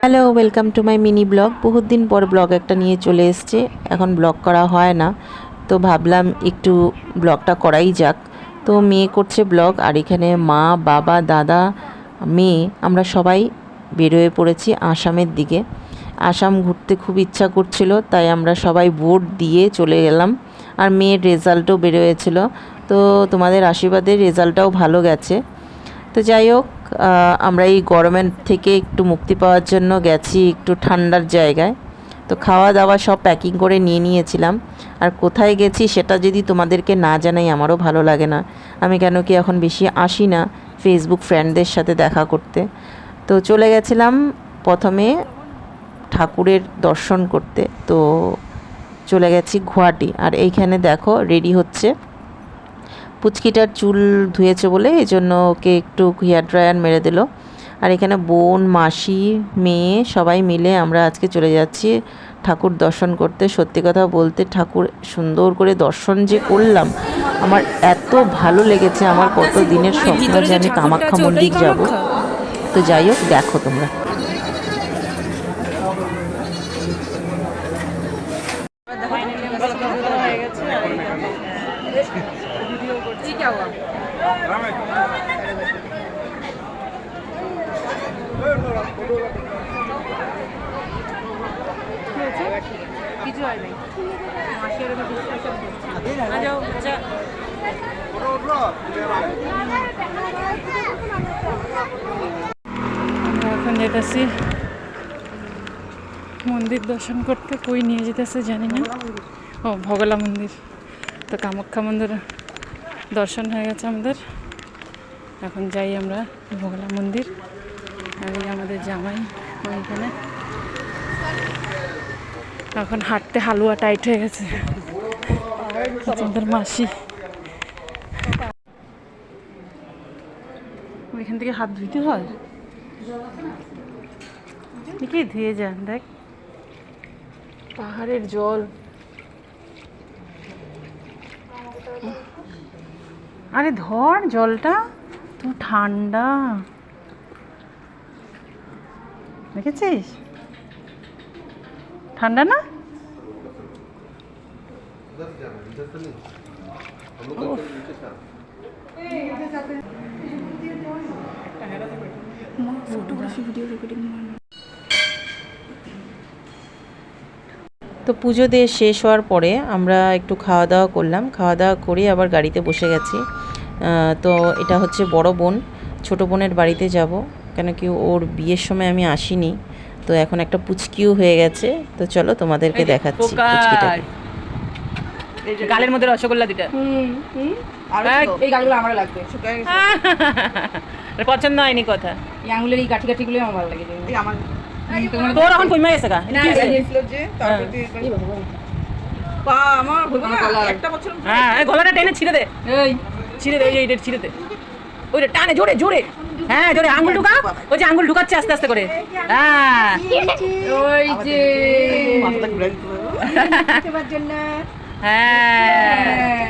Hello, welcome to my mini blog. বহুত দিন পর ব্লগ একটা নিয়ে চলে এসছে। এখন ব্লগ করা হয় না, তো ভাবলাম একটু ব্লগটা করাই যাক। তো মেয়ে করছে ব্লগ, আর এখানে মা, বাবা, দাদা, মেয়ে আমরা সবাই বেরোয়ে পড়েছি আসামের দিকে। আসাম ঘুরতে খুব ইচ্ছা করছিল, তাই আমরা সবাই ভোট দিয়ে চলে গেলাম। আর মেয়ের রেজাল্টও বেরোয়েছিল, তো তোমাদের আশীর্বাদের রেজাল্টটাও ভালো গেছে। তো যাই হোক, আমরা এই গরমের থেকে একটু মুক্তি পাওয়ার জন্য গেছি একটু ঠান্ডার জায়গায়। তো খাওয়া দাওয়া সব প্যাকিং করে নিয়ে নিয়েছিলাম। আর কোথায় গেছি সেটা যদি তোমাদেরকে না জানাই আমারও ভালো লাগে না। আমি কেন কি এখন বেশি আসি না ফেসবুক ফ্রেন্ডদের সাথে দেখা করতে। তো চলে গেছিলাম প্রথমে ঠাকুরের দর্শন করতে। তো চলে গেছি গুয়াহাটি। আর এইখানে দেখো রেডি হচ্ছে। পুচকিটার চুল ধুয়েছে বলে এই জন্য ওকে একটু হেয়ার ড্রায়ার মেরে দিল। আর এখানে বোন, মাসি, মেয়ে সবাই মিলে আমরা আজকে চলে যাচ্ছি ঠাকুর দর্শন করতে। সত্যি কথা বলতে ঠাকুর সুন্দর করে দর্শন যে করলাম, আমার এত ভালো লেগেছে। আমার কত দিনের স্বপ্ন যে আমি কামাখ্যা মন্দির যাব। তো যাই হোক, দেখো তোমরা। কিছু হয় নাই। মাসি এরকম ডিসকাশন করছে। যাও আচ্ছা। আমরা এখন যেতেছি মন্দির দর্শন করতে। কই নিয়ে যেতেছে জানি না। ও ভগলা মন্দির। তো কামাখ্যা মন্দির দর্শন হয়ে গেছে আমাদের। এখন যাই আমরা ভগলা মন্দির। আর আমাদের জামাই ওইখানে এখন হাঁটতে হালুয়া টাইট হয়ে গেছে। আমাদের মাসি ওইখান থেকে হাত ধুইতে হয়, কি ধুয়ে যান। দেখ পাহাড়ের জল। আরে ধর জলটা, তো ঠান্ডা দেখেছিস? ঠান্ডা না? তো পুজো দিয়ে শেষ হওয়ার পরে আমরা একটু খাওয়া দাওয়া করলাম। খাওয়া দাওয়া করে আবার গাড়িতে বসে গেছি। তো এটা হচ্ছে বড় বোন, ছোট বোনের বাড়িতে যাব, কেন কি ওর বিয়ের সময় আমি আসিনি। তো এখন একটা পুচকিও হয়ে গেছে। তো চলো তোমাদেরকে দেখাচ্ছি পুচকিটাকে। গালের মধ্যে রসগোল্লা দিটা। এই গালগুলো আমার লাগবে। পছন্দ হয়নি কথা। এই আঙুলের এই গাঠি গাঠিগুলো আমার ভালো লাগে। এই আমার তোর এখন কইমা গেছে গা। এটা দিয়েছিল যে তারপরে পা আমার হইব না একটা বছর। হ্যাঁ, এই গলাটা টেনে ছিঁড়ে দে। এই ছিঁড়ে দে, এইটা ছিঁড়ে দে। ওইটা টানে জোরে জোরে। হ্যাঁ জোরে আঙ্গুল ঢুকা। ওই যে আঙ্গুল ঢুকাচ্ছে আস্তে আস্তে করে। হ্যাঁ ওই যে মাথাটা ঘুরাই দিতে পারবো। জন্য হ্যাঁ।